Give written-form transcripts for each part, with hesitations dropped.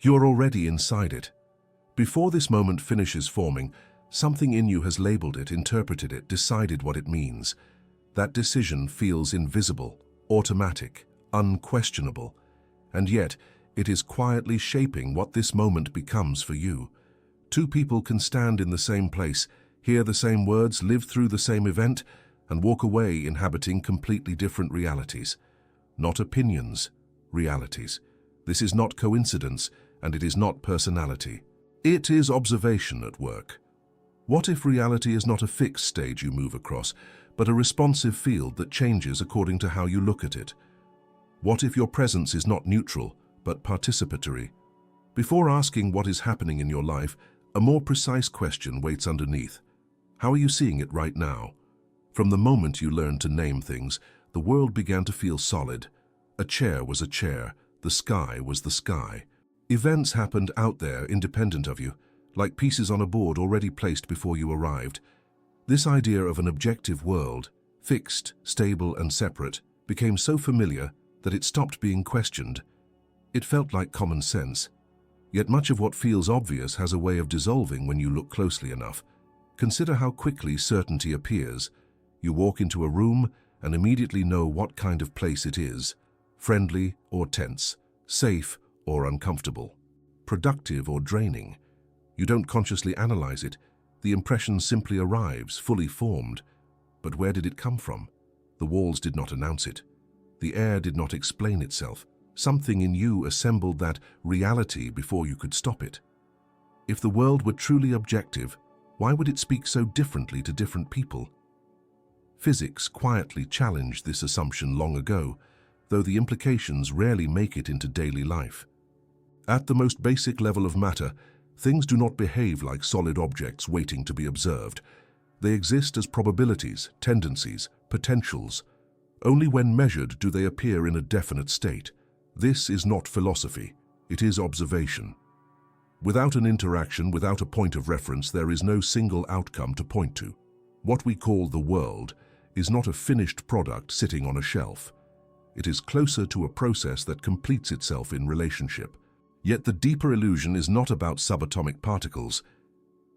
You're already inside it. Before this moment finishes forming, something in you has labeled it, interpreted it, decided what it means. That decision feels invisible, automatic, unquestionable, and yet it is quietly shaping what this moment becomes for you. Two people can stand in the same place, hear the same words, live through the same event, and walk away inhabiting completely different realities. Not opinions, realities. This is not coincidence, and it is not personality. It is observation at work. What if reality is not a fixed stage you move across, but a responsive field that changes according to how you look at it? What if your presence is not neutral, but participatory? Before asking what is happening in your life, a more precise question waits underneath. How are you seeing it right now? From the moment you learned to name things, the world began to feel solid. A chair was a chair, the sky was the sky. Events happened out there independent of you, like pieces on a board already placed before you arrived. This idea of an objective world, fixed, stable, and separate, became so familiar that it stopped being questioned. It felt like common sense. Yet much of what feels obvious has a way of dissolving when you look closely enough. Consider how quickly certainty appears. You walk into a room and immediately know what kind of place it is: friendly or tense, safe or uncomfortable, productive or draining. You don't consciously analyze it. The impression simply arrives, fully formed. But where did it come from? The walls did not announce it. The air did not explain itself. Something in you assembled that reality before you could stop it. If the world were truly objective, why would it speak so differently to different people? Physics quietly challenged this assumption long ago, though the implications rarely make it into daily life. At the most basic level of matter, things do not behave like solid objects waiting to be observed. They exist as probabilities, tendencies, potentials. Only when measured do they appear in a definite state. This is not philosophy, it is observation. Without an interaction, without a point of reference, there is no single outcome to point to. What we call the world is not a finished product sitting on a shelf. It is closer to a process that completes itself in relationship. Yet the deeper illusion is not about subatomic particles.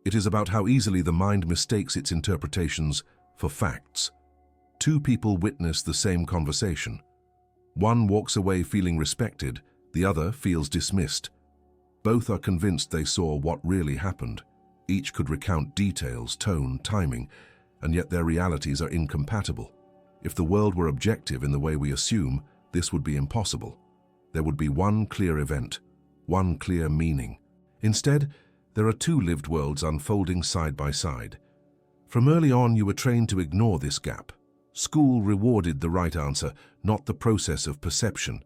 It is about how easily the mind mistakes its interpretations for facts. Two people witness the same conversation. One walks away feeling respected, the other feels dismissed. Both are convinced they saw what really happened. Each could recount details, tone, timing, and yet their realities are incompatible. If the world were objective in the way we assume, this would be impossible. There would be one clear event, one clear meaning. Instead, there are two lived worlds unfolding side by side. From early on, you were trained to ignore this gap. School rewarded the right answer, not the process of perception.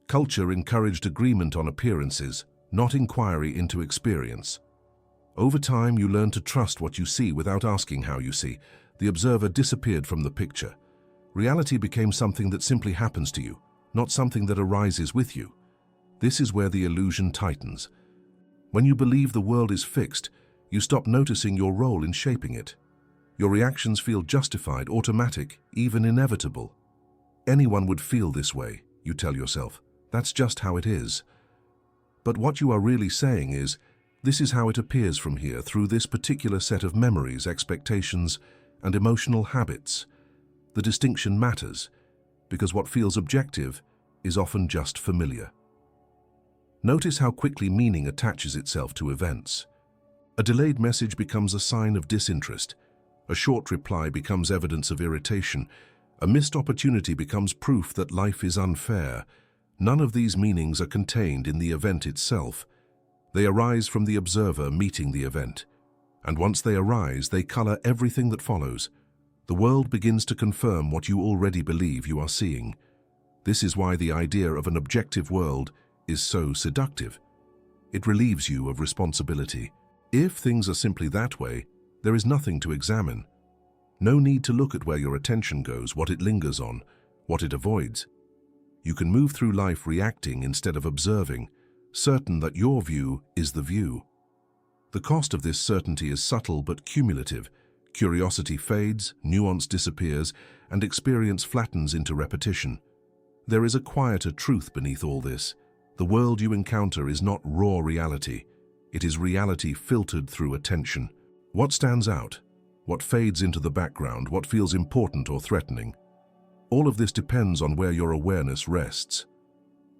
Culture encouraged agreement on appearances, not inquiry into experience. Over time, you learn to trust what you see without asking how you see. The observer disappeared from the picture. Reality became something that simply happens to you, not something that arises with you. This is where the illusion tightens. When you believe the world is fixed, you stop noticing your role in shaping it. Your reactions feel justified, automatic, even inevitable. Anyone would feel this way, you tell yourself. That's just how it is. But what you are really saying is, this is how it appears from here, through this particular set of memories, expectations, and emotional habits. The distinction matters, because what feels objective is often just familiar. Notice how quickly meaning attaches itself to events. A delayed message becomes a sign of disinterest. A short reply becomes evidence of irritation. A missed opportunity becomes proof that life is unfair. None of these meanings are contained in the event itself. They arise from the observer meeting the event. And once they arise, they color everything that follows. The world begins to confirm what you already believe you are seeing. This is why the idea of an objective world is so seductive. It relieves you of responsibility. If things are simply that way, there is nothing to examine. No need to look at where your attention goes, what it lingers on, what it avoids. You can move through life reacting instead of observing, certain that your view is the view. The cost of this certainty is subtle but cumulative. Curiosity fades, nuance disappears, and experience flattens into repetition. There is a quieter truth beneath all this. The world you encounter is not raw reality. It is reality filtered through attention. What stands out? What fades into the background? What feels important or threatening? All of this depends on where your awareness rests.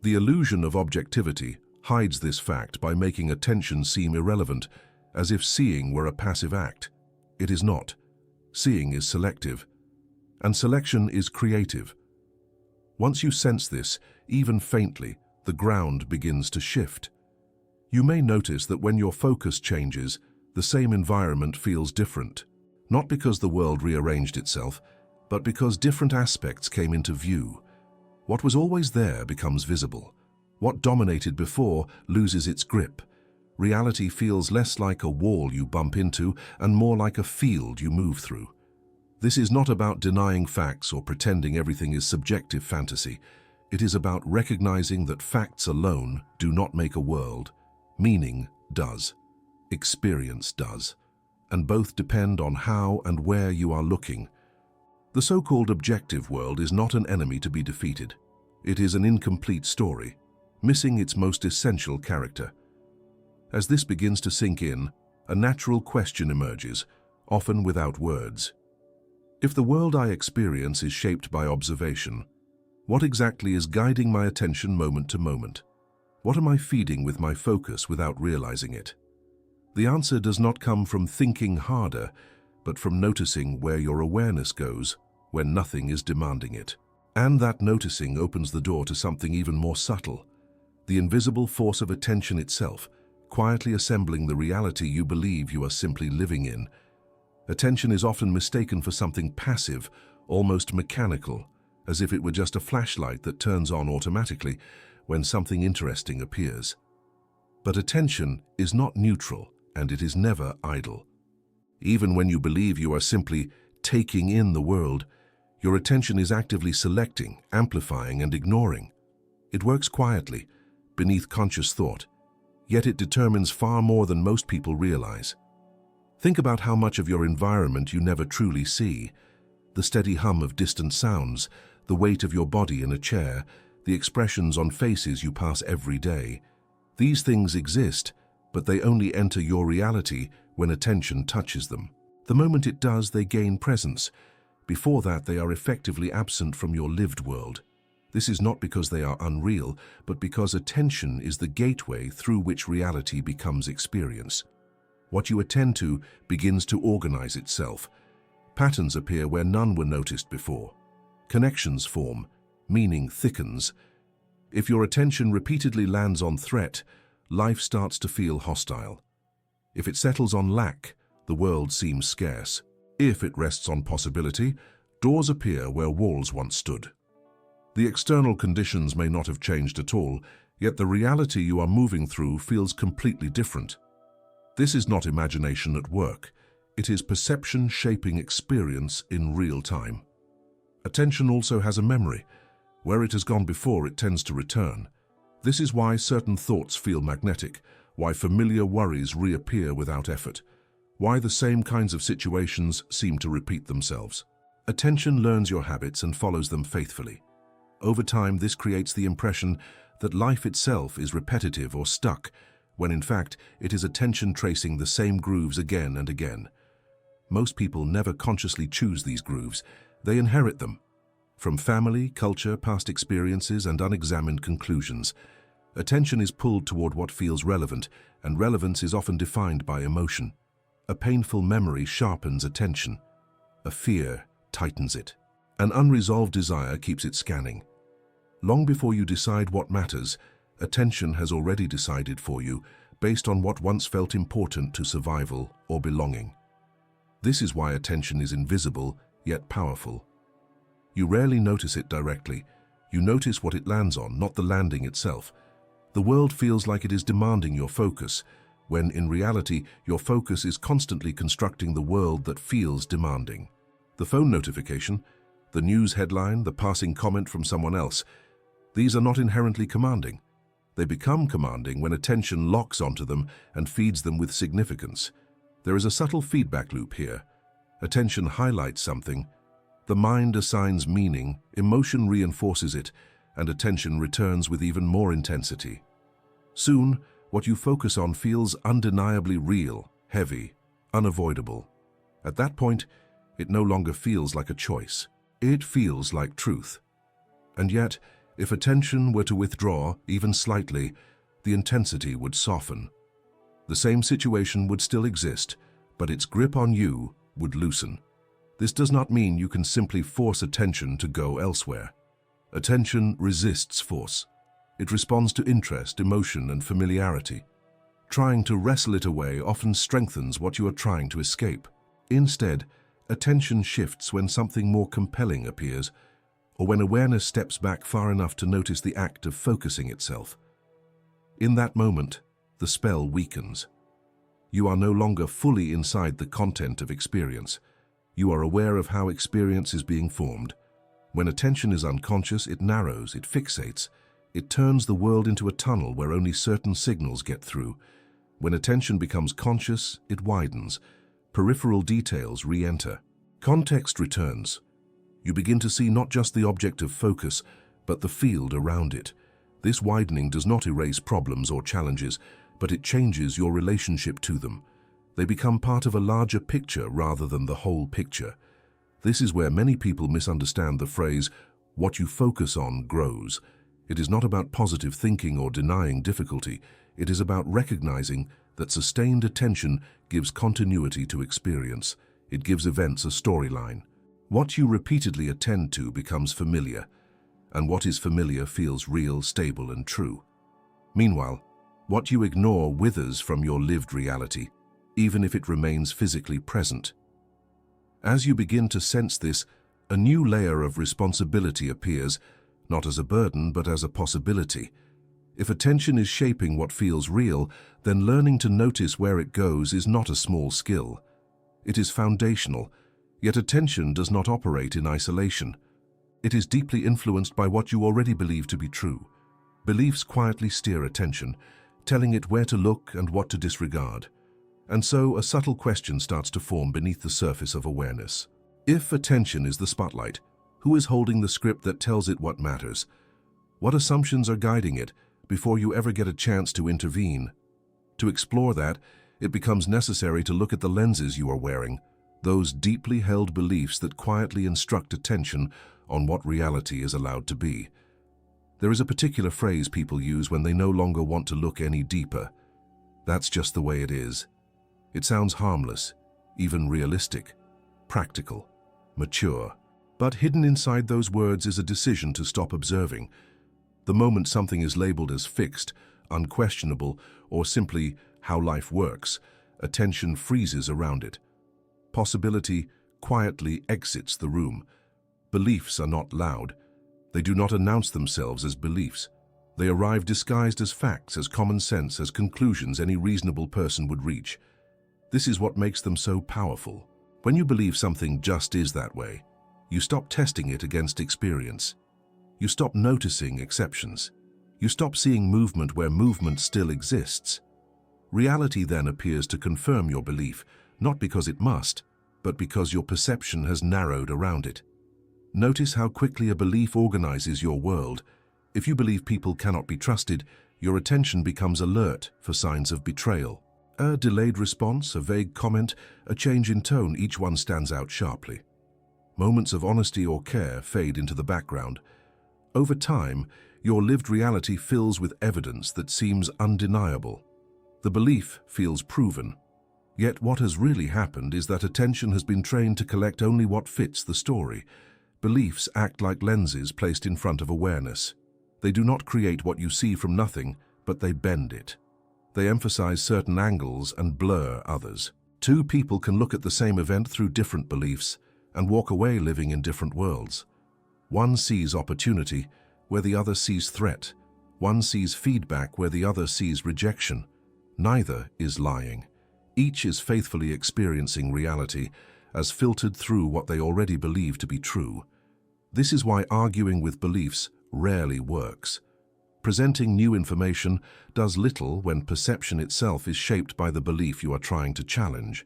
The illusion of objectivity hides this fact by making attention seem irrelevant, as if seeing were a passive act. It is not. Seeing is selective, and selection is creative. Once you sense this, even faintly, the ground begins to shift. You may notice that when your focus changes, the same environment feels different. Not because the world rearranged itself, but because different aspects came into view. What was always there becomes visible. What dominated before loses its grip. Reality feels less like a wall you bump into and more like a field you move through. This is not about denying facts or pretending everything is subjective fantasy. It is about recognizing that facts alone do not make a world. Meaning does. Experience does. And both depend on how and where you are looking. The so-called objective world is not an enemy to be defeated. It is an incomplete story, missing its most essential character. As this begins to sink in, a natural question emerges, often without words. If the world I experience is shaped by observation, what exactly is guiding my attention moment to moment? What am I feeding with my focus without realizing it? The answer does not come from thinking harder, but from noticing where your awareness goes when nothing is demanding it. And that noticing opens the door to something even more subtle, the invisible force of attention itself, quietly assembling the reality you believe you are simply living in. Attention is often mistaken for something passive, almost mechanical, as if it were just a flashlight that turns on automatically when something interesting appears. But attention is not neutral, and it is never idle. Even when you believe you are simply taking in the world, your attention is actively selecting, amplifying, and ignoring. It works quietly, beneath conscious thought, yet it determines far more than most people realize. Think about how much of your environment you never truly see. The steady hum of distant sounds, the weight of your body in a chair, the expressions on faces you pass every day. These things exist, but they only enter your reality when attention touches them. The moment it does, they gain presence. Before that, they are effectively absent from your lived world. This is not because they are unreal, but because attention is the gateway through which reality becomes experience. What you attend to begins to organize itself. Patterns appear where none were noticed before. Connections form, meaning thickens. If your attention repeatedly lands on threat, life starts to feel hostile. If it settles on lack, the world seems scarce. If it rests on possibility, doors appear where walls once stood. The external conditions may not have changed at all, yet the reality you are moving through feels completely different. This is not imagination at work. It is perception shaping experience in real time. Attention also has a memory. Where it has gone before, it tends to return. This is why certain thoughts feel magnetic, why familiar worries reappear without effort, why the same kinds of situations seem to repeat themselves. Attention learns your habits and follows them faithfully. Over time, this creates the impression that life itself is repetitive or stuck, when in fact it is attention tracing the same grooves again and again. Most people never consciously choose these grooves. They inherit them. From family, culture, past experiences, and unexamined conclusions. Attention is pulled toward what feels relevant, and relevance is often defined by emotion. A painful memory sharpens attention. A fear tightens it. An unresolved desire keeps it scanning. Long before you decide what matters, attention has already decided for you, based on what once felt important to survival or belonging. This is why attention is invisible, yet powerful. You rarely notice it directly. You notice what it lands on, not the landing itself. The world feels like it is demanding your focus, when in reality, your focus is constantly constructing the world that feels demanding. The phone notification, the news headline, the passing comment from someone else, these are not inherently commanding. They become commanding when attention locks onto them and feeds them with significance. There is a subtle feedback loop here. Attention highlights something. The mind assigns meaning, emotion reinforces it, and attention returns with even more intensity. Soon, what you focus on feels undeniably real, heavy, unavoidable. At that point, it no longer feels like a choice. It feels like truth. And yet, if attention were to withdraw, even slightly, the intensity would soften. The same situation would still exist, but its grip on you would loosen. This does not mean you can simply force attention to go elsewhere. Attention resists force. It responds to interest, emotion, and familiarity. Trying to wrestle it away often strengthens what you are trying to escape. Instead, attention shifts when something more compelling appears, or when awareness steps back far enough to notice the act of focusing itself. In that moment, the spell weakens. You are no longer fully inside the content of experience. You are aware of how experience is being formed. When attention is unconscious, it narrows, it fixates. It turns the world into a tunnel where only certain signals get through. When attention becomes conscious, it widens. Peripheral details re-enter. Context returns. You begin to see not just the object of focus, but the field around it. This widening does not erase problems or challenges, but it changes your relationship to them. They become part of a larger picture rather than the whole picture. This is where many people misunderstand the phrase, "What you focus on grows." It is not about positive thinking or denying difficulty. It is about recognizing that sustained attention gives continuity to experience. It gives events a storyline. What you repeatedly attend to becomes familiar, and what is familiar feels real, stable, and true. Meanwhile, what you ignore withers from your lived reality, even if it remains physically present. As you begin to sense this, a new layer of responsibility appears, not as a burden but as a possibility. If attention is shaping what feels real, then learning to notice where it goes is not a small skill. It is foundational, yet attention does not operate in isolation. It is deeply influenced by what you already believe to be true. Beliefs quietly steer attention, telling it where to look and what to disregard. And so a subtle question starts to form beneath the surface of awareness. If attention is the spotlight, who is holding the script that tells it what matters? What assumptions are guiding it before you ever get a chance to intervene? To explore that, it becomes necessary to look at the lenses you are wearing, those deeply held beliefs that quietly instruct attention on what reality is allowed to be. There is a particular phrase people use when they no longer want to look any deeper. That's just the way it is. It sounds harmless, even realistic, practical, mature. But hidden inside those words is a decision to stop observing. The moment something is labeled as fixed, unquestionable, or simply how life works, attention freezes around it. Possibility quietly exits the room. Beliefs are not loud. They do not announce themselves as beliefs. They arrive disguised as facts, as common sense, as conclusions any reasonable person would reach. This is what makes them so powerful. When you believe something just is that way, you stop testing it against experience. You stop noticing exceptions. You stop seeing movement where movement still exists. Reality then appears to confirm your belief, not because it must, but because your perception has narrowed around it. Notice how quickly a belief organizes your world. If you believe people cannot be trusted, your attention becomes alert for signs of betrayal. A delayed response, a vague comment, a change in tone, each one stands out sharply. Moments of honesty or care fade into the background. Over time, your lived reality fills with evidence that seems undeniable. The belief feels proven. Yet what has really happened is that attention has been trained to collect only what fits the story. Beliefs act like lenses placed in front of awareness. They do not create what you see from nothing, but they bend it. They emphasize certain angles and blur others. Two people can look at the same event through different beliefs and walk away living in different worlds. One sees opportunity where the other sees threat. One sees feedback where the other sees rejection. Neither is lying. Each is faithfully experiencing reality as filtered through what they already believe to be true. This is why arguing with beliefs rarely works. Presenting new information does little when perception itself is shaped by the belief you are trying to challenge.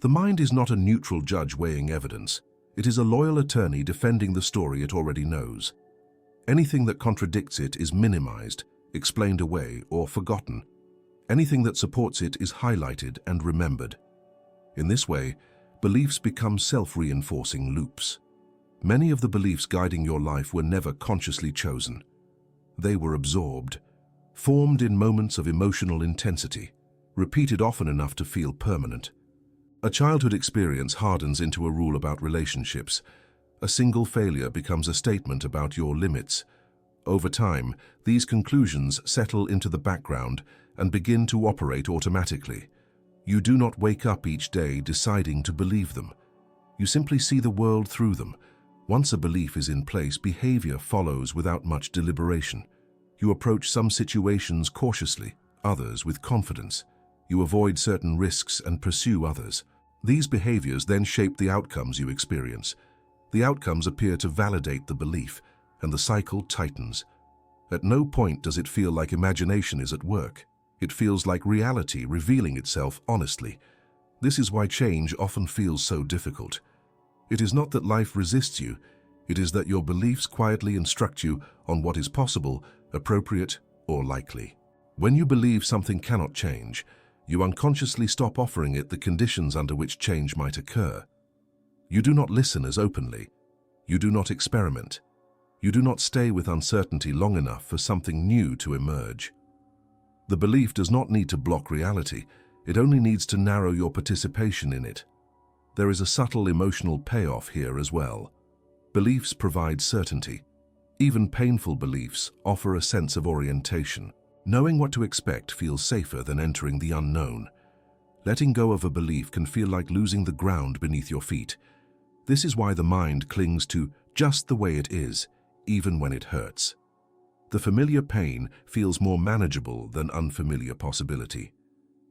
The mind is not a neutral judge weighing evidence. It is a loyal attorney defending the story it already knows. Anything that contradicts it is minimized, explained away, or forgotten. Anything that supports it is highlighted and remembered. In this way, beliefs become self-reinforcing loops. Many of the beliefs guiding your life were never consciously chosen. They were absorbed, formed in moments of emotional intensity, repeated often enough to feel permanent. A childhood experience hardens into a rule about relationships. A single failure becomes a statement about your limits. Over time, these conclusions settle into the background and begin to operate automatically. You do not wake up each day deciding to believe them. You simply see the world through them. Once a belief is in place, behavior follows without much deliberation. You approach some situations cautiously, others with confidence. You avoid certain risks and pursue others. These behaviors then shape the outcomes you experience. The outcomes appear to validate the belief, and the cycle tightens. At no point does it feel like imagination is at work. It feels like reality revealing itself honestly. This is why change often feels so difficult. It is not that life resists you, it is that your beliefs quietly instruct you on what is possible, appropriate, or likely. When you believe something cannot change, you unconsciously stop offering it the conditions under which change might occur. You do not listen as openly. You do not experiment. You do not stay with uncertainty long enough for something new to emerge. The belief does not need to block reality. It only needs to narrow your participation in it. There is a subtle emotional payoff here as well. Beliefs provide certainty. Even painful beliefs offer a sense of orientation. Knowing what to expect feels safer than entering the unknown. Letting go of a belief can feel like losing the ground beneath your feet. This is why the mind clings to just the way it is, even when it hurts. The familiar pain feels more manageable than unfamiliar possibility.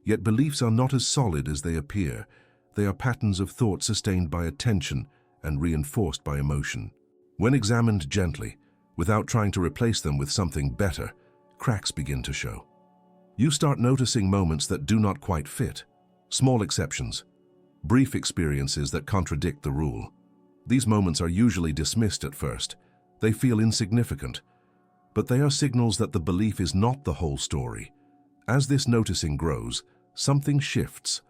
Yet beliefs are not as solid as they appear. They are patterns of thought sustained by attention and reinforced by emotion. When examined gently, without trying to replace them with something better, cracks begin to show. You start noticing moments that do not quite fit, small exceptions, brief experiences that contradict the rule. These moments are usually dismissed at first. They feel insignificant, but they are signals that the belief is not the whole story. As this noticing grows, something shifts.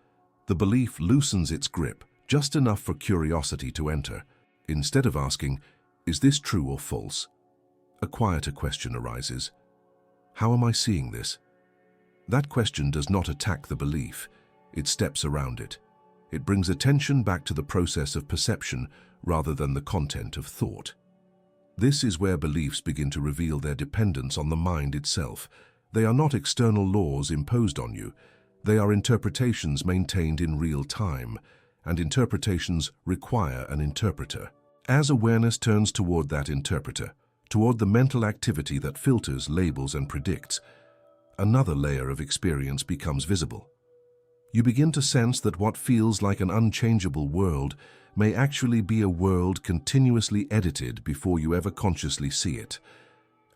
The belief loosens its grip, just enough for curiosity to enter. Instead of asking, "Is this true or false?" a quieter question arises. "How am I seeing this?" That question does not attack the belief. It steps around it. It brings attention back to the process of perception rather than the content of thought. This is where beliefs begin to reveal their dependence on the mind itself. They are not external laws imposed on you. They are interpretations maintained in real time, and interpretations require an interpreter. As awareness turns toward that interpreter, toward the mental activity that filters, labels, and predicts, another layer of experience becomes visible. You begin to sense that what feels like an unchangeable world may actually be a world continuously edited before you ever consciously see it.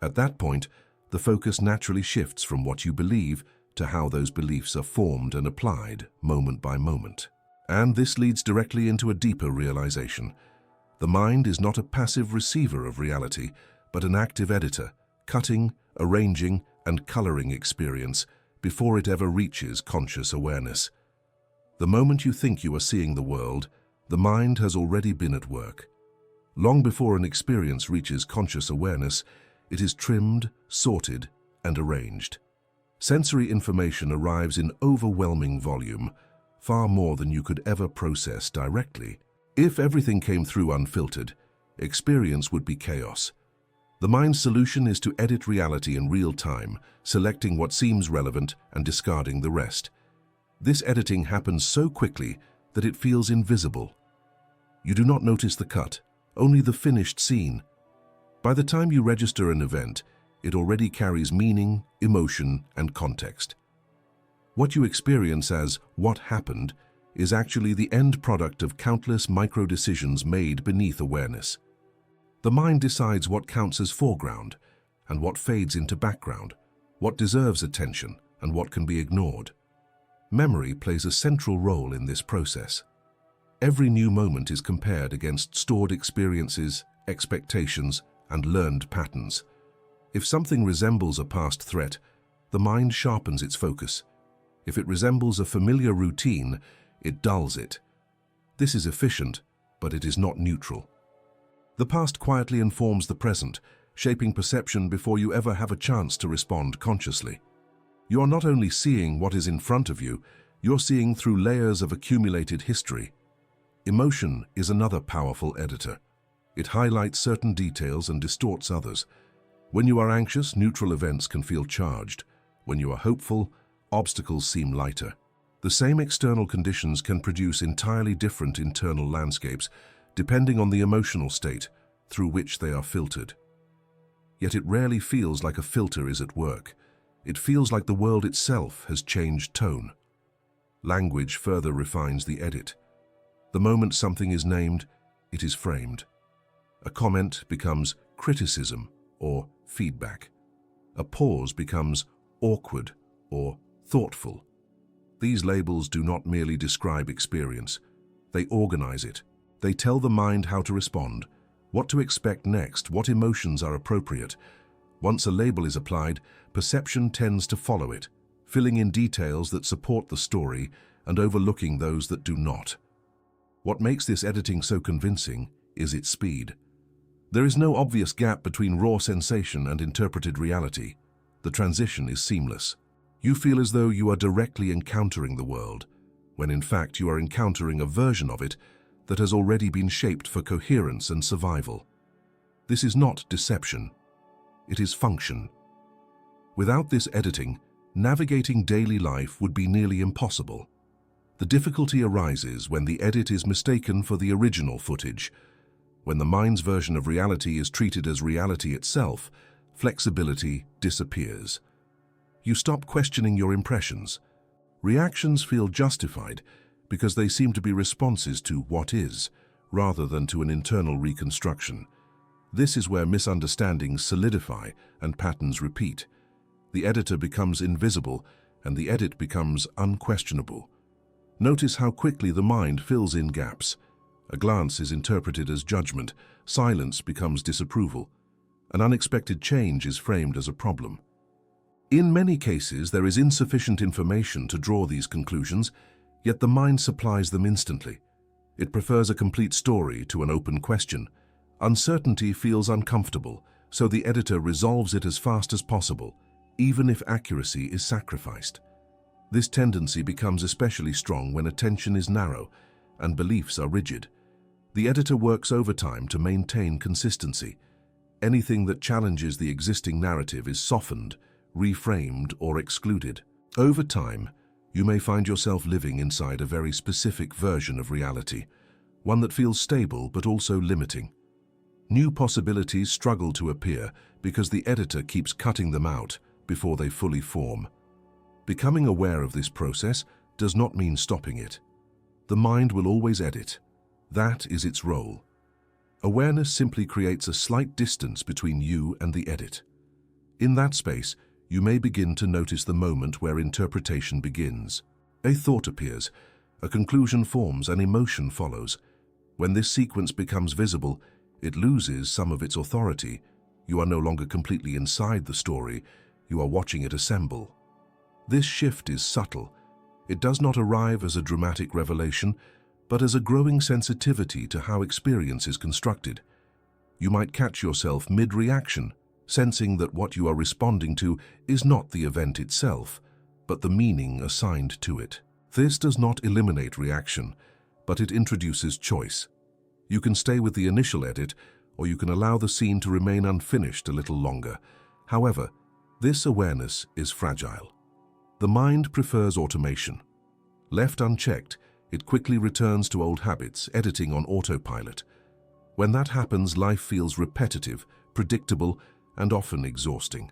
At that point, the focus naturally shifts from what you believe to how those beliefs are formed and applied moment by moment. And this leads directly into a deeper realization. The mind is not a passive receiver of reality, but an active editor, cutting, arranging, and coloring experience before it ever reaches conscious awareness. The moment you think you are seeing the world, the mind has already been at work. Long before an experience reaches conscious awareness, it is trimmed, sorted, and arranged. Sensory information arrives in overwhelming volume, far more than you could ever process directly. If everything came through unfiltered, experience would be chaos. The mind's solution is to edit reality in real time, selecting what seems relevant and discarding the rest. This editing happens so quickly that it feels invisible. You do not notice the cut, only the finished scene. By the time you register an event, it already carries meaning, emotion, and context. What you experience as "what happened" is actually the end product of countless micro-decisions made beneath awareness. The mind decides what counts as foreground and what fades into background, what deserves attention and what can be ignored. Memory plays a central role in this process. Every new moment is compared against stored experiences, expectations, and learned patterns. If something resembles a past threat, the mind sharpens its focus. If it resembles a familiar routine, it dulls it. This is efficient, but it is not neutral. The past quietly informs the present, shaping perception before you ever have a chance to respond consciously. You are not only seeing what is in front of you, you're seeing through layers of accumulated history. Emotion is another powerful editor. It highlights certain details and distorts others. When you are anxious, neutral events can feel charged. When you are hopeful, obstacles seem lighter. The same external conditions can produce entirely different internal landscapes, depending on the emotional state through which they are filtered. Yet it rarely feels like a filter is at work. It feels like the world itself has changed tone. Language further refines the edit. The moment something is named, it is framed. A comment becomes criticism or feedback. A pause becomes awkward or thoughtful. These labels do not merely describe experience. They organize it. They tell the mind how to respond, what to expect next, what emotions are appropriate. Once a label is applied, perception tends to follow it, filling in details that support the story and overlooking those that do not. What makes this editing so convincing is its speed. There is no obvious gap between raw sensation and interpreted reality. The transition is seamless. You feel as though you are directly encountering the world, when in fact you are encountering a version of it that has already been shaped for coherence and survival. This is not deception. It is function. Without this editing, navigating daily life would be nearly impossible. The difficulty arises when the edit is mistaken for the original footage. When the mind's version of reality is treated as reality itself, flexibility disappears. You stop questioning your impressions. Reactions feel justified because they seem to be responses to what is, rather than to an internal reconstruction. This is where misunderstandings solidify and patterns repeat. The editor becomes invisible, and the edit becomes unquestionable. Notice how quickly the mind fills in gaps. A glance is interpreted as judgment, silence becomes disapproval. An unexpected change is framed as a problem. In many cases, there is insufficient information to draw these conclusions, yet the mind supplies them instantly. It prefers a complete story to an open question. Uncertainty feels uncomfortable, so the editor resolves it as fast as possible, even if accuracy is sacrificed. This tendency becomes especially strong when attention is narrow and beliefs are rigid. The editor works overtime to maintain consistency. Anything that challenges the existing narrative is softened, reframed, or excluded. Over time, you may find yourself living inside a very specific version of reality, one that feels stable but also limiting. New possibilities struggle to appear because the editor keeps cutting them out before they fully form. Becoming aware of this process does not mean stopping it. The mind will always edit. That is its role. Awareness simply creates a slight distance between you and the edit. In that space, you may begin to notice the moment where interpretation begins. A thought appears, a conclusion forms, an emotion follows. When this sequence becomes visible, it loses some of its authority. You are no longer completely inside the story, you are watching it assemble. This shift is subtle. It does not arrive as a dramatic revelation, but as a growing sensitivity to how experience is constructed. You might catch yourself mid-reaction, sensing that what you are responding to is not the event itself, but the meaning assigned to it. This does not eliminate reaction, but it introduces choice. You can stay with the initial edit, or you can allow the scene to remain unfinished a little longer. However, this awareness is fragile. The mind prefers automation. Left unchecked, it quickly returns to old habits, editing on autopilot. When that happens, life feels repetitive, predictable, and often exhausting.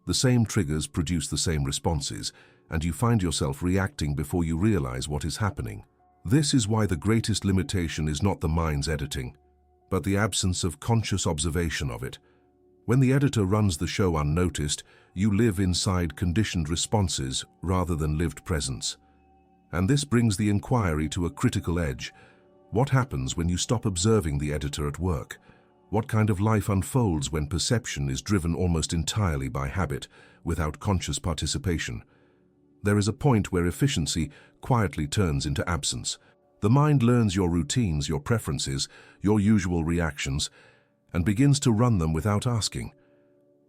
The same triggers produce the same responses, and you find yourself reacting before you realize what is happening. This is why the greatest limitation is not the mind's editing, but the absence of conscious observation of it. When the editor runs the show unnoticed, you live inside conditioned responses rather than lived presence. And this brings the inquiry to a critical edge. What happens when you stop observing the editor at work? What kind of life unfolds when perception is driven almost entirely by habit, without conscious participation? There is a point where efficiency quietly turns into absence. The mind learns your routines, your preferences, your usual reactions, and begins to run them without asking.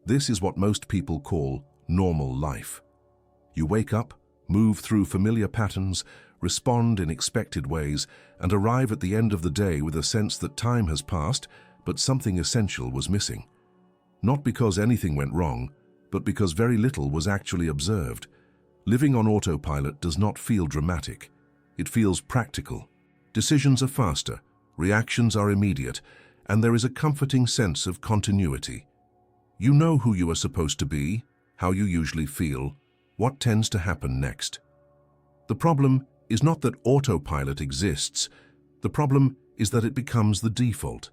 This is what most people call normal life. You wake up, move through familiar patterns, respond in expected ways, and arrive at the end of the day with a sense that time has passed, but something essential was missing. Not because anything went wrong, but because very little was actually observed. Living on autopilot does not feel dramatic. It feels practical. Decisions are faster, reactions are immediate, and there is a comforting sense of continuity. You know who you are supposed to be, how you usually feel, what tends to happen next. The problem is not that autopilot exists. The problem is that it becomes the default.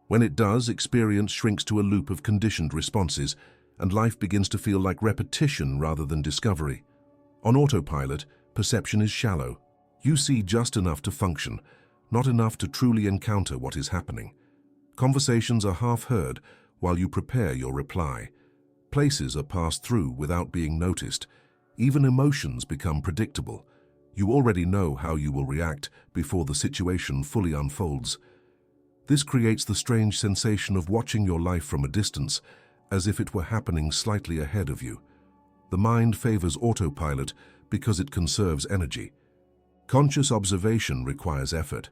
When it does, experience shrinks to a loop of conditioned responses, and life begins to feel like repetition rather than discovery. On autopilot, perception is shallow. You see just enough to function, not enough to truly encounter what is happening. Conversations are half heard while you prepare your reply. Places are passed through without being noticed. Even emotions become predictable. You already know how you will react before the situation fully unfolds. This creates the strange sensation of watching your life from a distance, as if it were happening slightly ahead of you. The mind favors autopilot because it conserves energy. Conscious observation requires effort.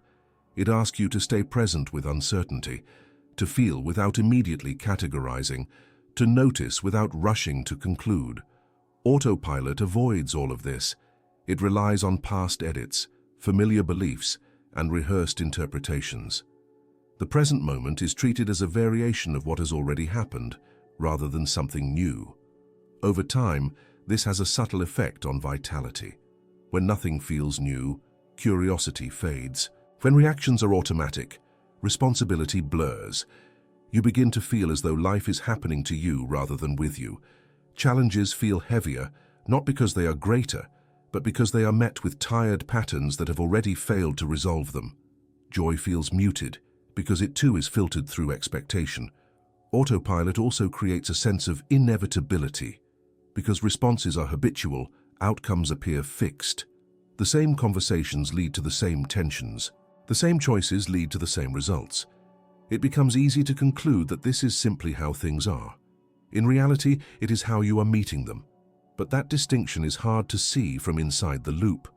It asks you to stay present with uncertainty, to feel without immediately categorizing, to notice without rushing to conclude. Autopilot avoids all of this. It relies on past edits, familiar beliefs, and rehearsed interpretations. The present moment is treated as a variation of what has already happened, rather than something new. Over time, this has a subtle effect on vitality. When nothing feels new, curiosity fades. When reactions are automatic, responsibility blurs. You begin to feel as though life is happening to you rather than with you. Challenges feel heavier, not because they are greater, but because they are met with tired patterns that have already failed to resolve them. Joy feels muted, because it too is filtered through expectation. Autopilot also creates a sense of inevitability. Because responses are habitual, outcomes appear fixed. The same conversations lead to the same tensions. The same choices lead to the same results. It becomes easy to conclude that this is simply how things are. In reality, it is how you are meeting them. But that distinction is hard to see from inside the loop.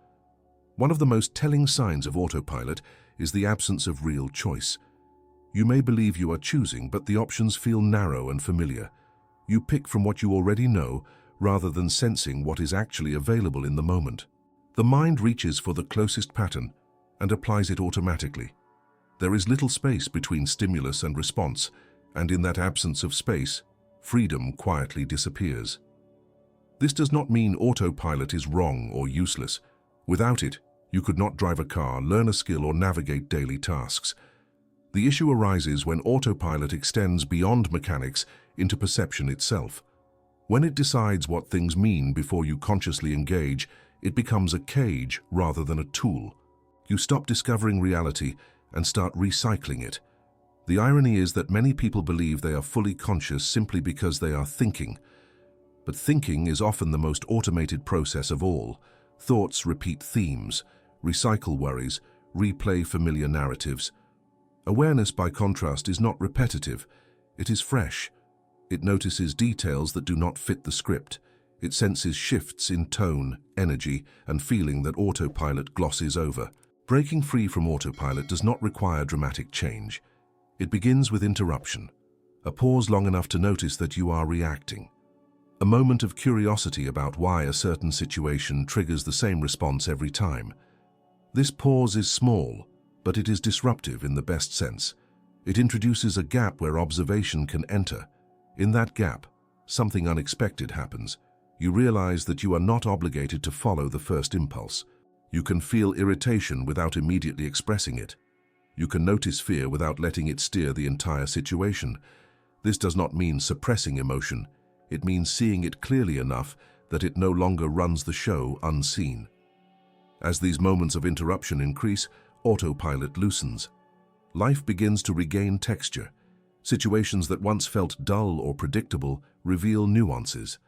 One of the most telling signs of autopilot is the absence of real choice. You may believe you are choosing, but the options feel narrow and familiar. You pick from what you already know, rather than sensing what is actually available in the moment. The mind reaches for the closest pattern and applies it automatically. There is little space between stimulus and response, and in that absence of space, freedom quietly disappears. This does not mean autopilot is wrong or useless. Without it, you could not drive a car, learn a skill, or navigate daily tasks. The issue arises when autopilot extends beyond mechanics into perception itself. When it decides what things mean before you consciously engage, it becomes a cage rather than a tool. You stop discovering reality and start recycling it. The irony is that many people believe they are fully conscious simply because they are thinking. But thinking is often the most automated process of all. Thoughts repeat themes, recycle worries, replay familiar narratives. Awareness, by contrast, is not repetitive. It is fresh. It notices details that do not fit the script. It senses shifts in tone, energy, and feeling that autopilot glosses over. Breaking free from autopilot does not require dramatic change. It begins with interruption, a pause long enough to notice that you are reacting. A moment of curiosity about why a certain situation triggers the same response every time. This pause is small, but it is disruptive in the best sense. It introduces a gap where observation can enter. In that gap, something unexpected happens. You realize that you are not obligated to follow the first impulse. You can feel irritation without immediately expressing it. You can notice fear without letting it steer the entire situation. This does not mean suppressing emotion. It means seeing it clearly enough that it no longer runs the show unseen. As these moments of interruption increase, autopilot loosens. Life begins to regain texture. Situations that once felt dull or predictable reveal nuances.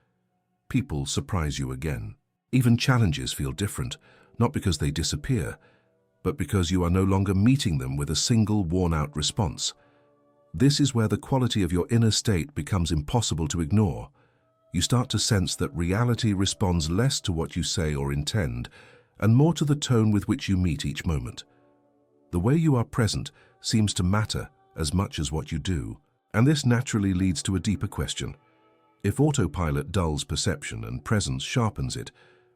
People surprise you again. Even challenges feel different, not because they disappear, but because you are no longer meeting them with a single worn-out response. This is where the quality of your inner state becomes impossible to ignore. You start to sense that reality responds less to what you say or intend, and more to the tone with which you meet each moment. The way you are present seems to matter as much as what you do, and this naturally leads to a deeper question. If autopilot dulls perception and presence sharpens it,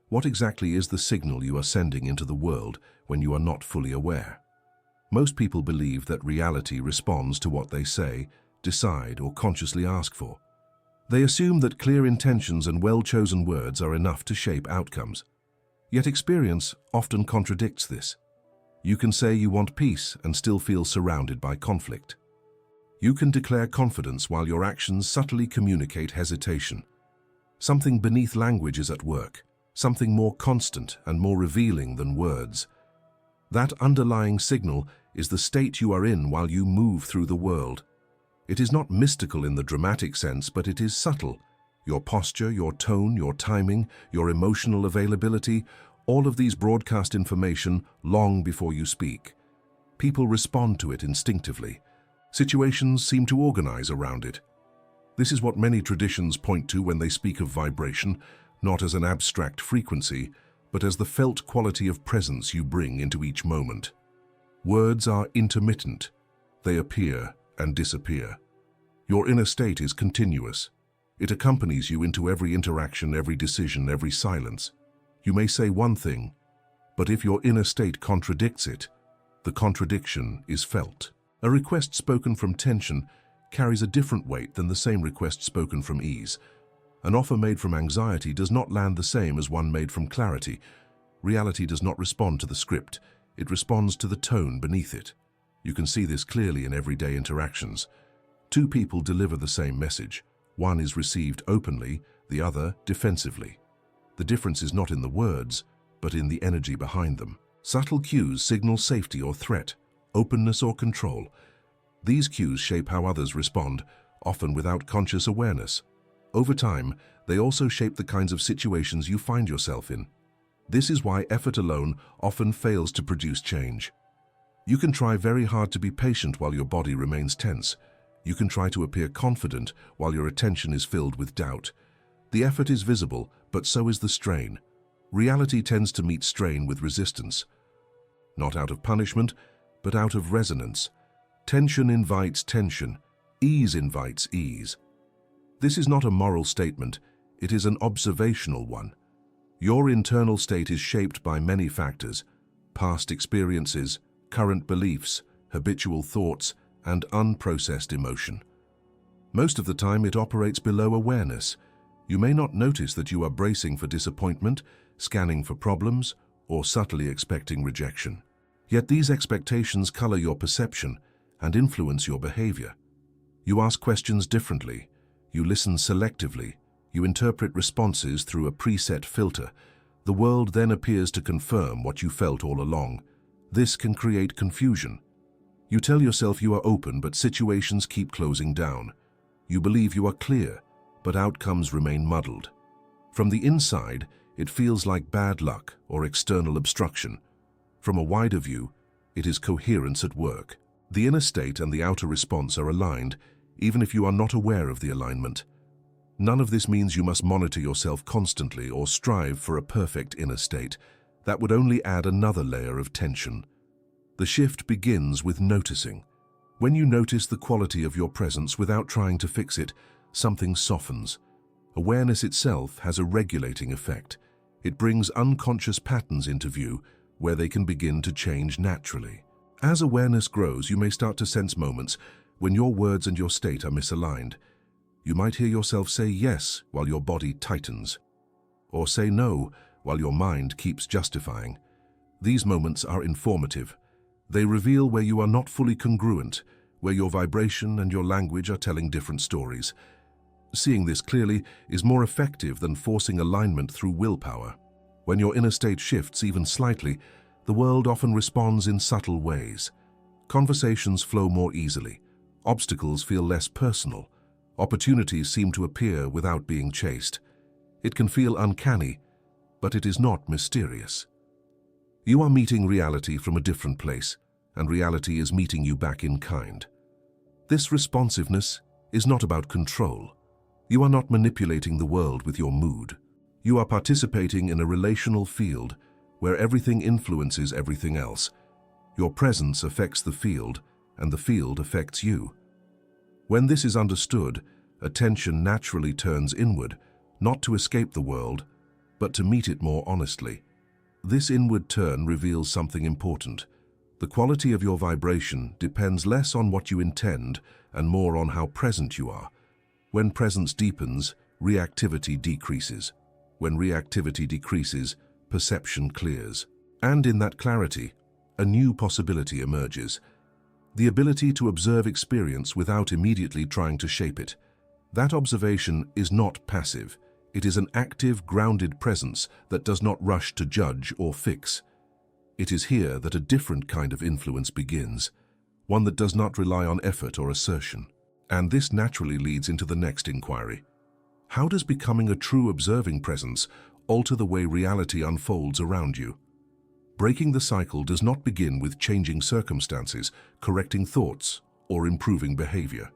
what exactly is the signal you are sending into the world when you are not fully aware? Most people believe that reality responds to what they say, decide, or consciously ask for. They assume that clear intentions and well-chosen words are enough to shape outcomes. Yet experience often contradicts this. You can say you want peace and still feel surrounded by conflict. You can declare confidence while your actions subtly communicate hesitation. Something beneath language is at work, something more constant and more revealing than words. That underlying signal is the state you are in while you move through the world. It is not mystical in the dramatic sense, but it is subtle. Your posture, your tone, your timing, your emotional availability, all of these broadcast information long before you speak. People respond to it instinctively. Situations seem to organize around it. This is what many traditions point to when they speak of vibration, not as an abstract frequency, but as the felt quality of presence you bring into each moment. Words are intermittent. They appear and disappear. Your inner state is continuous. It accompanies you into every interaction, every decision, every silence. You may say one thing, but if your inner state contradicts it, the contradiction is felt. A request spoken from tension carries a different weight than the same request spoken from ease. An offer made from anxiety does not land the same as one made from clarity. Reality does not respond to the script. It responds to the tone beneath it. You can see this clearly in everyday interactions. Two people deliver the same message. One is received openly, the other defensively. The difference is not in the words, but in the energy behind them. Subtle cues signal safety or threat, openness or control. These cues shape how others respond, often without conscious awareness. Over time, they also shape the kinds of situations you find yourself in. This is why effort alone often fails to produce change. You can try very hard to be patient while your body remains tense. You can try to appear confident while your attention is filled with doubt. The effort is visible, but so is the strain. Reality tends to meet strain with resistance. Not out of punishment, but out of resonance. Tension invites tension. Ease invites ease. This is not a moral statement. It is an observational one. Your internal state is shaped by many factors: past experiences, current beliefs, habitual thoughts, and unprocessed emotion. Most of the time it operates below awareness. You may not notice that you are bracing for disappointment, scanning for problems, or subtly expecting rejection. Yet these expectations color your perception and influence your behavior. You ask questions differently. You listen selectively. You interpret responses through a preset filter. The world then appears to confirm what you felt all along. This can create confusion. You tell yourself you are open, but situations keep closing down. You believe you are clear, but outcomes remain muddled. From the inside, it feels like bad luck or external obstruction. From a wider view, it is coherence at work. The inner state and the outer response are aligned, even if you are not aware of the alignment. None of this means you must monitor yourself constantly or strive for a perfect inner state. That would only add another layer of tension. The shift begins with noticing. When you notice the quality of your presence without trying to fix it, something softens. Awareness itself has a regulating effect. It brings unconscious patterns into view where they can begin to change naturally. As awareness grows, you may start to sense moments when your words and your state are misaligned. You might hear yourself say yes while your body tightens, or say no while your mind keeps justifying. These moments are informative. They reveal where you are not fully congruent, where your vibration and your language are telling different stories. Seeing this clearly is more effective than forcing alignment through willpower. When your inner state shifts even slightly, the world often responds in subtle ways. Conversations flow more easily. Obstacles feel less personal. Opportunities seem to appear without being chased. It can feel uncanny, but it is not mysterious. You are meeting reality from a different place, and reality is meeting you back in kind. This responsiveness is not about control. You are not manipulating the world with your mood. You are participating in a relational field where everything influences everything else. Your presence affects the field, and the field affects you. When this is understood, attention naturally turns inward, not to escape the world, but to meet it more honestly. This inward turn reveals something important. The quality of your vibration depends less on what you intend and more on how present you are. When presence deepens, reactivity decreases. When reactivity decreases, perception clears. And in that clarity, a new possibility emerges. The ability to observe experience without immediately trying to shape it. That observation is not passive. It is an active, grounded presence that does not rush to judge or fix. It is here that a different kind of influence begins, one that does not rely on effort or assertion. And this naturally leads into the next inquiry. How does becoming a true observing presence alter the way reality unfolds around you? Breaking the cycle does not begin with changing circumstances, correcting thoughts, or improving behavior.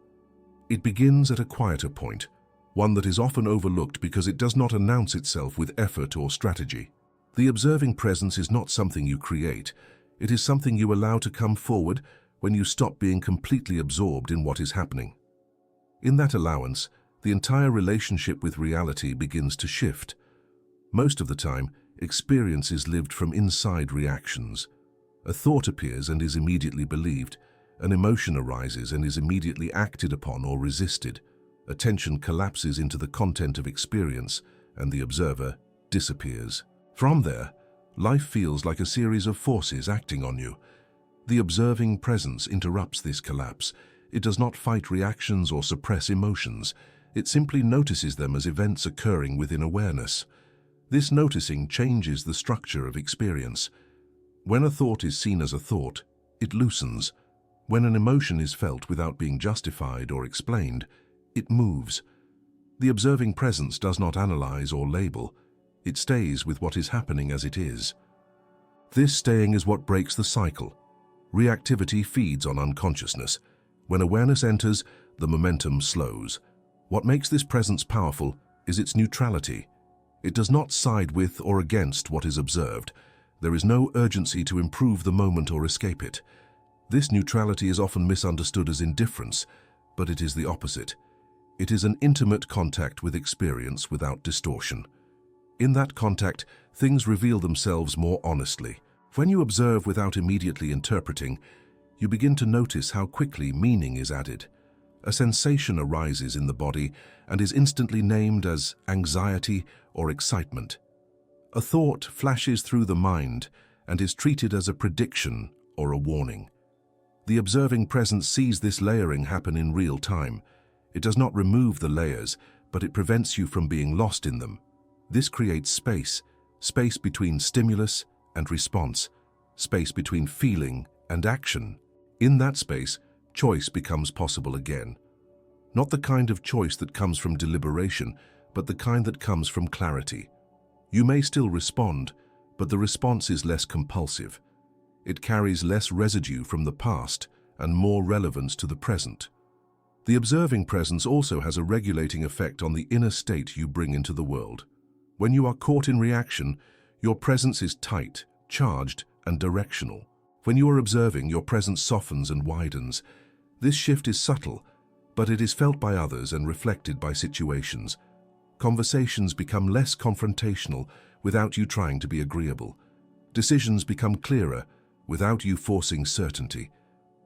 It begins at a quieter point, one that is often overlooked because it does not announce itself with effort or strategy. The observing presence is not something you create. It is something you allow to come forward when you stop being completely absorbed in what is happening. In that allowance, the entire relationship with reality begins to shift. Most of the time, experience is lived from inside reactions. A thought appears and is immediately believed. An emotion arises and is immediately acted upon or resisted. Attention collapses into the content of experience, and the observer disappears. From there, life feels like a series of forces acting on you. The observing presence interrupts this collapse. It does not fight reactions or suppress emotions. It simply notices them as events occurring within awareness. This noticing changes the structure of experience. When a thought is seen as a thought, it loosens. When an emotion is felt without being justified or explained, it moves. The observing presence does not analyze or label. It stays with what is happening as it is. This staying is what breaks the cycle. Reactivity feeds on unconsciousness. When awareness enters, the momentum slows. What makes this presence powerful is its neutrality. It does not side with or against what is observed. There is no urgency to improve the moment or escape it. This neutrality is often misunderstood as indifference, but it is the opposite. It is an intimate contact with experience without distortion. In that contact, things reveal themselves more honestly. When you observe without immediately interpreting, you begin to notice how quickly meaning is added. A sensation arises in the body and is instantly named as anxiety or excitement. A thought flashes through the mind and is treated as a prediction or a warning. The observing presence sees this layering happen in real time. It does not remove the layers, but it prevents you from being lost in them. This creates space between stimulus and response, space between feeling and action. In that space, choice becomes possible again. Not the kind of choice that comes from deliberation, but the kind that comes from clarity. You may still respond, but the response is less compulsive. It carries less residue from the past and more relevance to the present. The observing presence also has a regulating effect on the inner state you bring into the world. When you are caught in reaction, your presence is tight, charged, and directional. When you are observing, your presence softens and widens. This shift is subtle, but it is felt by others and reflected by situations. Conversations become less confrontational without you trying to be agreeable. Decisions become clearer without you forcing certainty.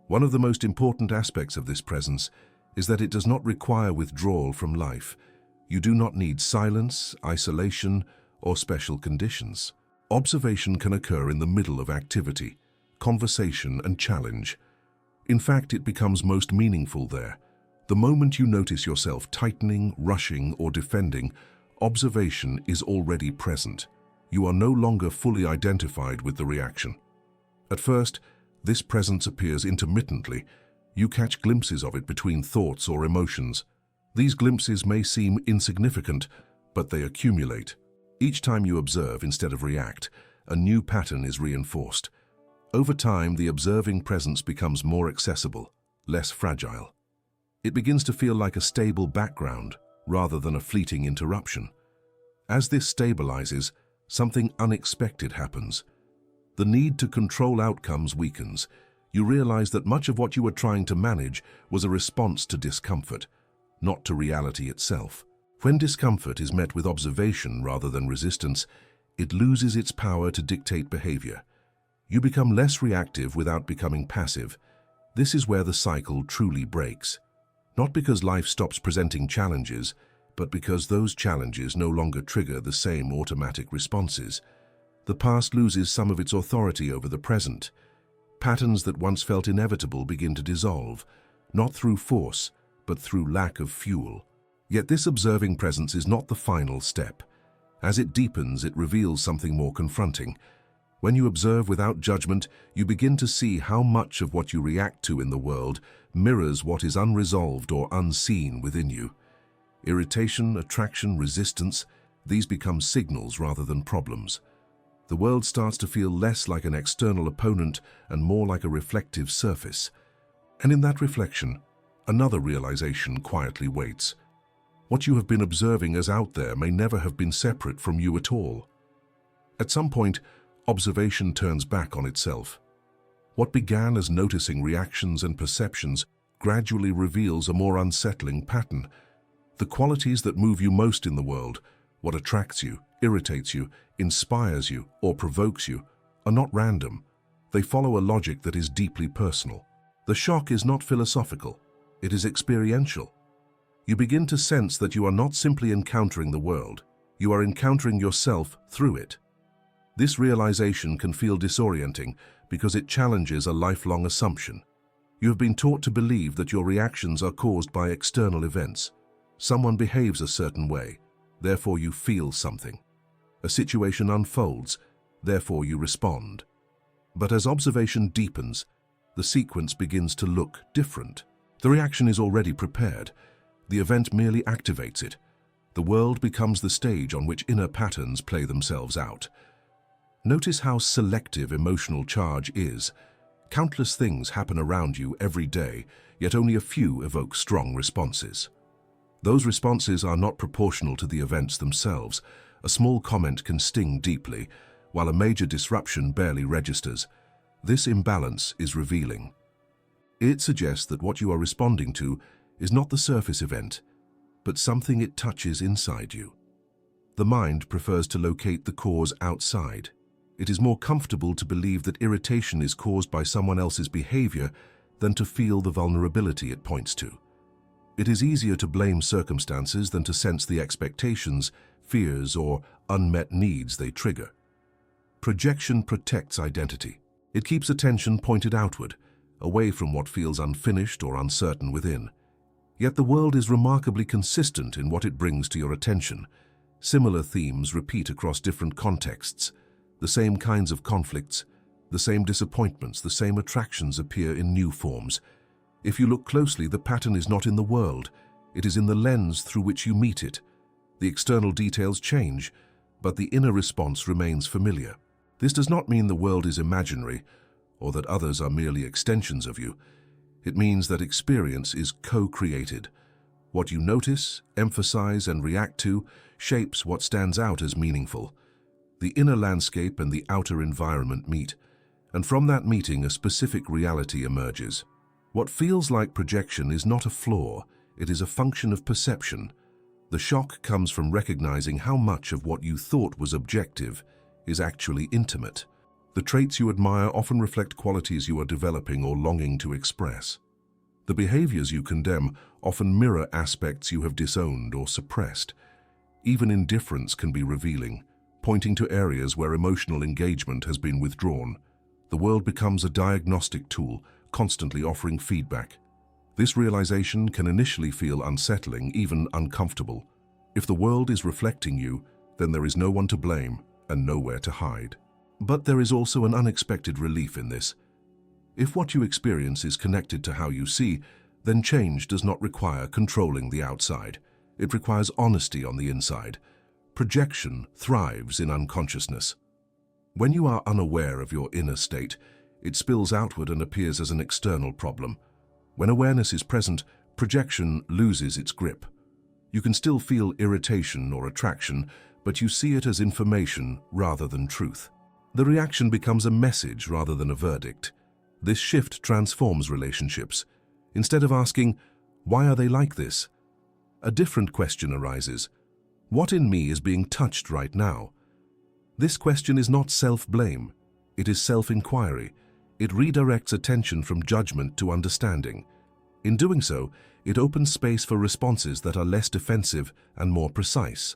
One of the most important aspects of this presence is that it does not require withdrawal from life. You do not need silence, isolation, or special conditions. Observation can occur in the middle of activity, conversation, and challenge. In fact, it becomes most meaningful there. The moment you notice yourself tightening, rushing, or defending, observation is already present. You are no longer fully identified with the reaction. At first, this presence appears intermittently. You catch glimpses of it between thoughts or emotions. These glimpses may seem insignificant, but they accumulate. Each time you observe instead of react, a new pattern is reinforced. Over time, the observing presence becomes more accessible, less fragile. It begins to feel like a stable background rather than a fleeting interruption. As this stabilizes, something unexpected happens. The need to control outcomes weakens. You realize that much of what you were trying to manage was a response to discomfort, not to reality itself. When discomfort is met with observation rather than resistance, it loses its power to dictate behavior. You become less reactive without becoming passive. This is where the cycle truly breaks. Not because life stops presenting challenges, but because those challenges no longer trigger the same automatic responses. The past loses some of its authority over the present. Patterns that once felt inevitable begin to dissolve, not through force, but through lack of fuel. Yet this observing presence is not the final step. As it deepens, it reveals something more confronting. When you observe without judgment, you begin to see how much of what you react to in the world mirrors what is unresolved or unseen within you. Irritation, attraction, resistance, these become signals rather than problems. The world starts to feel less like an external opponent and more like a reflective surface. And in that reflection, another realization quietly waits. What you have been observing as out there may never have been separate from you at all. At some point, observation turns back on itself. What began as noticing reactions and perceptions gradually reveals a more unsettling pattern. The qualities that move you most in the world, what attracts you, irritates you, inspires you, or provokes you, are not random. They follow a logic that is deeply personal. The shock is not philosophical, it is experiential. You begin to sense that you are not simply encountering the world, you are encountering yourself through it. This realization can feel disorienting because it challenges a lifelong assumption. You have been taught to believe that your reactions are caused by external events. Someone behaves a certain way, therefore you feel something. A situation unfolds, therefore you respond. But as observation deepens, the sequence begins to look different. The reaction is already prepared. The event merely activates it. The world becomes the stage on which inner patterns play themselves out. Notice how selective emotional charge is. Countless things happen around you every day, yet only a few evoke strong responses. Those responses are not proportional to the events themselves. A small comment can sting deeply, while a major disruption barely registers. This imbalance is revealing. It suggests that what you are responding to is not the surface event, but something it touches inside you. The mind prefers to locate the cause outside. It is more comfortable to believe that irritation is caused by someone else's behavior than to feel the vulnerability it points to. It is easier to blame circumstances than to sense the expectations, fears, or unmet needs they trigger. Projection protects identity. It keeps attention pointed outward, away from what feels unfinished or uncertain within. Yet the world is remarkably consistent in what it brings to your attention. Similar themes repeat across different contexts. The same kinds of conflicts, the same disappointments, the same attractions appear in new forms. If you look closely, the pattern is not in the world, it is in the lens through which you meet it. The external details change, but the inner response remains familiar. This does not mean the world is imaginary, or that others are merely extensions of you. It means that experience is co-created. What you notice, emphasize, and react to shapes what stands out as meaningful. The inner landscape and the outer environment meet, and from that meeting a specific reality emerges. What feels like projection is not a flaw, it is a function of perception. The shock comes from recognizing how much of what you thought was objective is actually intimate. The traits you admire often reflect qualities you are developing or longing to express. The behaviors you condemn often mirror aspects you have disowned or suppressed. Even indifference can be revealing, pointing to areas where emotional engagement has been withdrawn. The world becomes a diagnostic tool, constantly offering feedback. This realization can initially feel unsettling, even uncomfortable. If the world is reflecting you, then there is no one to blame and nowhere to hide. But there is also an unexpected relief in this. If what you experience is connected to how you see, then change does not require controlling the outside. It requires honesty on the inside. Projection thrives in unconsciousness. When you are unaware of your inner state, it spills outward and appears as an external problem. When awareness is present, projection loses its grip. You can still feel irritation or attraction, but you see it as information rather than truth. The reaction becomes a message rather than a verdict. This shift transforms relationships. Instead of asking, "Why are they like this?" a different question arises. What in me is being touched right now? This question is not self-blame. It is self-inquiry. It redirects attention from judgment to understanding. In doing so, it opens space for responses that are less defensive and more precise.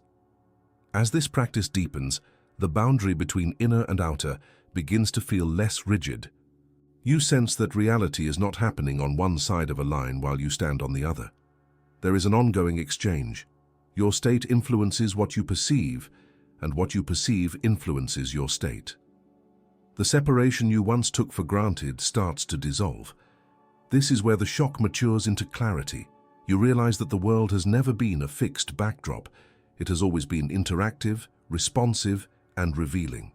As this practice deepens, the boundary between inner and outer begins to feel less rigid. You sense that reality is not happening on one side of a line while you stand on the other. There is an ongoing exchange. Your state influences what you perceive, and what you perceive influences your state. The separation you once took for granted starts to dissolve. This is where the shock matures into clarity. You realize that the world has never been a fixed backdrop. It has always been interactive, responsive, and revealing.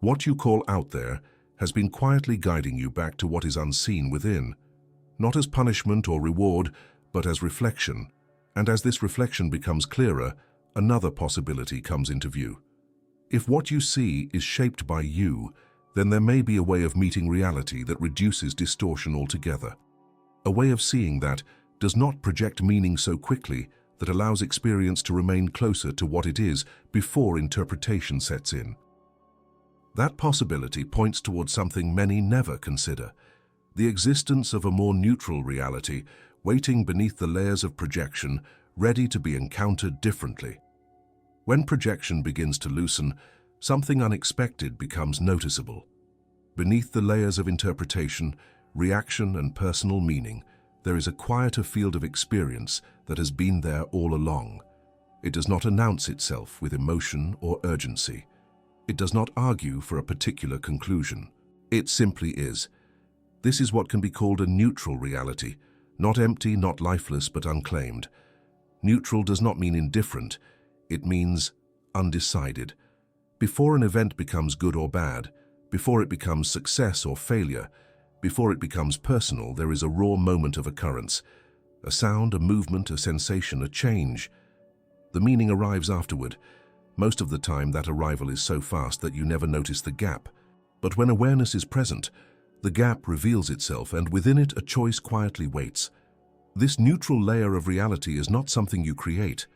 What you call out there has been quietly guiding you back to what is unseen within, not as punishment or reward, but as reflection. And as this reflection becomes clearer, another possibility comes into view. If what you see is shaped by you, then there may be a way of meeting reality that reduces distortion altogether. A way of seeing that does not project meaning so quickly, that allows experience to remain closer to what it is before interpretation sets in. That possibility points towards something many never consider: the existence of a more neutral reality, waiting beneath the layers of projection, ready to be encountered differently. When projection begins to loosen, something unexpected becomes noticeable. Beneath the layers of interpretation, reaction, and personal meaning, there is a quieter field of experience that has been there all along. It does not announce itself with emotion or urgency. It does not argue for a particular conclusion. It simply is. This is what can be called a neutral reality, not empty, not lifeless, but unclaimed. Neutral does not mean indifferent. It means undecided. Before an event becomes good or bad, before it becomes success or failure, before it becomes personal, there is a raw moment of occurrence. A sound, a movement, a sensation, a change. The meaning arrives afterward. Most of the time, that arrival is so fast that you never notice the gap. But when awareness is present, the gap reveals itself, and within it, a choice quietly waits. This neutral layer of reality is not something you create.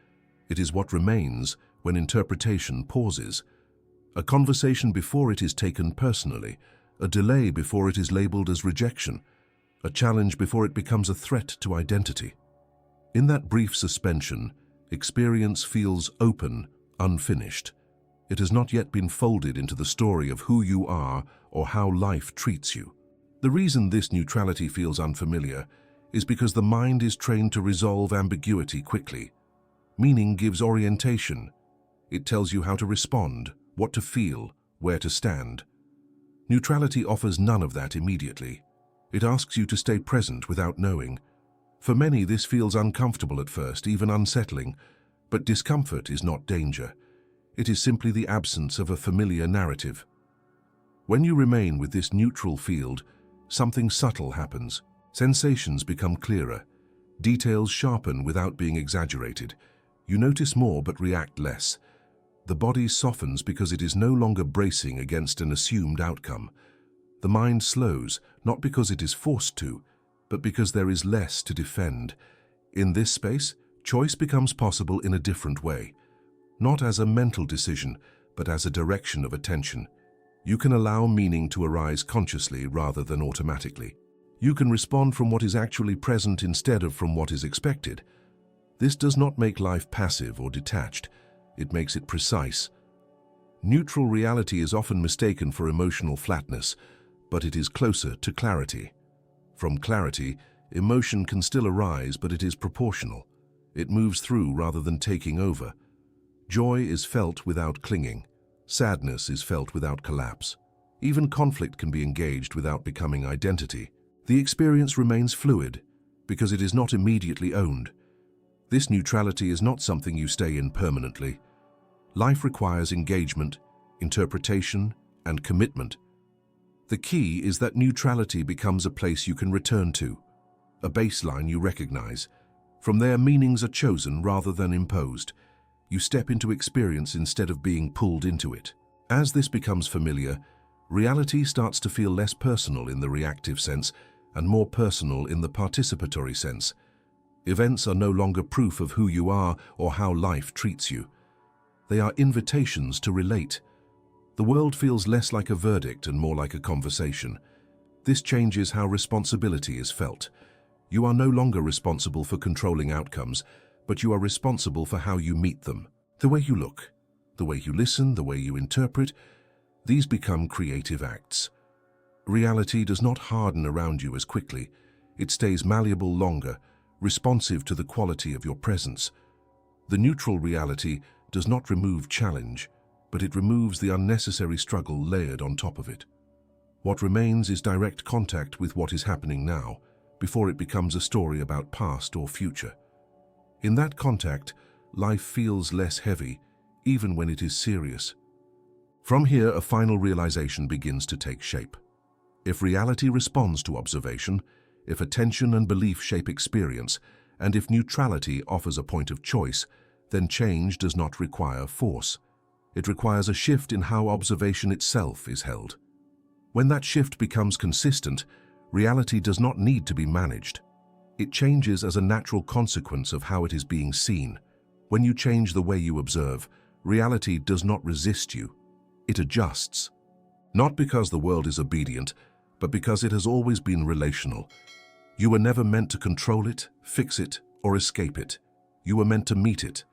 It is what remains when interpretation pauses. A conversation before it is taken personally, a delay before it is labeled as rejection, a challenge before it becomes a threat to identity. In that brief suspension, experience feels open, unfinished. It has not yet been folded into the story of who you are or how life treats you. The reason this neutrality feels unfamiliar is because the mind is trained to resolve ambiguity quickly. Meaning gives orientation. It tells you how to respond, what to feel, where to stand. Neutrality offers none of that immediately. It asks you to stay present without knowing. For many, this feels uncomfortable at first, even unsettling, but discomfort is not danger. It is simply the absence of a familiar narrative. When you remain with this neutral field, something subtle happens. Sensations become clearer. Details sharpen without being exaggerated. You notice more but react less. The body softens because it is no longer bracing against an assumed outcome. The mind slows, not because it is forced to, but because there is less to defend. In this space, choice becomes possible in a different way. Not as a mental decision, but as a direction of attention. You can allow meaning to arise consciously rather than automatically. You can respond from what is actually present instead of from what is expected. This does not make life passive or detached. It makes it precise. Neutral reality is often mistaken for emotional flatness, but it is closer to clarity. From clarity, emotion can still arise, but it is proportional. It moves through rather than taking over. Joy is felt without clinging. Sadness is felt without collapse. Even conflict can be engaged without becoming identity. The experience remains fluid because it is not immediately owned. This neutrality is not something you stay in permanently. Life requires engagement, interpretation, and commitment. The key is that neutrality becomes a place you can return to, a baseline you recognize. From there, meanings are chosen rather than imposed. You step into experience instead of being pulled into it. As this becomes familiar, reality starts to feel less personal in the reactive sense and more personal in the participatory sense. Events are no longer proof of who you are or how life treats you. They are invitations to relate. The world feels less like a verdict and more like a conversation. This changes how responsibility is felt. You are no longer responsible for controlling outcomes, but you are responsible for how you meet them. The way you look, the way you listen, the way you interpret, these become creative acts. Reality does not harden around you as quickly. It stays malleable longer, responsive to the quality of your presence. The neutral reality does not remove challenge, but it removes the unnecessary struggle layered on top of it. What remains is direct contact with what is happening now, before it becomes a story about past or future. In that contact, life feels less heavy, even when it is serious. From here, a final realization begins to take shape. If reality responds to observation, if attention and belief shape experience, and if neutrality offers a point of choice, then change does not require force. It requires a shift in how observation itself is held. When that shift becomes consistent, reality does not need to be managed. It changes as a natural consequence of how it is being seen. When you change the way you observe, reality does not resist you. It adjusts. Not because the world is obedient, but because it has always been relational. You were never meant to control it, fix it, or escape it. You were meant to meet it.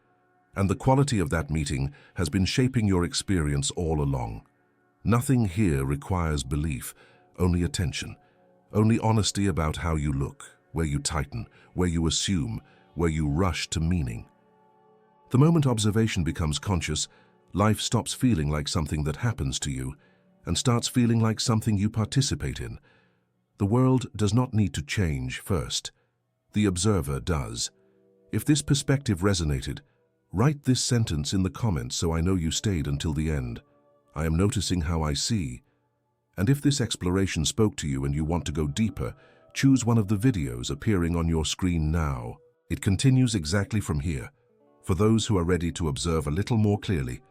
And the quality of that meeting has been shaping your experience all along. Nothing here requires belief, only attention, only honesty about how you look, where you tighten, where you assume, where you rush to meaning. The moment observation becomes conscious, life stops feeling like something that happens to you and starts feeling like something you participate in. The world does not need to change first. The observer does. If this perspective resonated, write this sentence in the comments so I know you stayed until the end. I am noticing how I see. And if this exploration spoke to you and you want to go deeper, choose one of the videos appearing on your screen now. It continues exactly from here. For those who are ready to observe a little more clearly,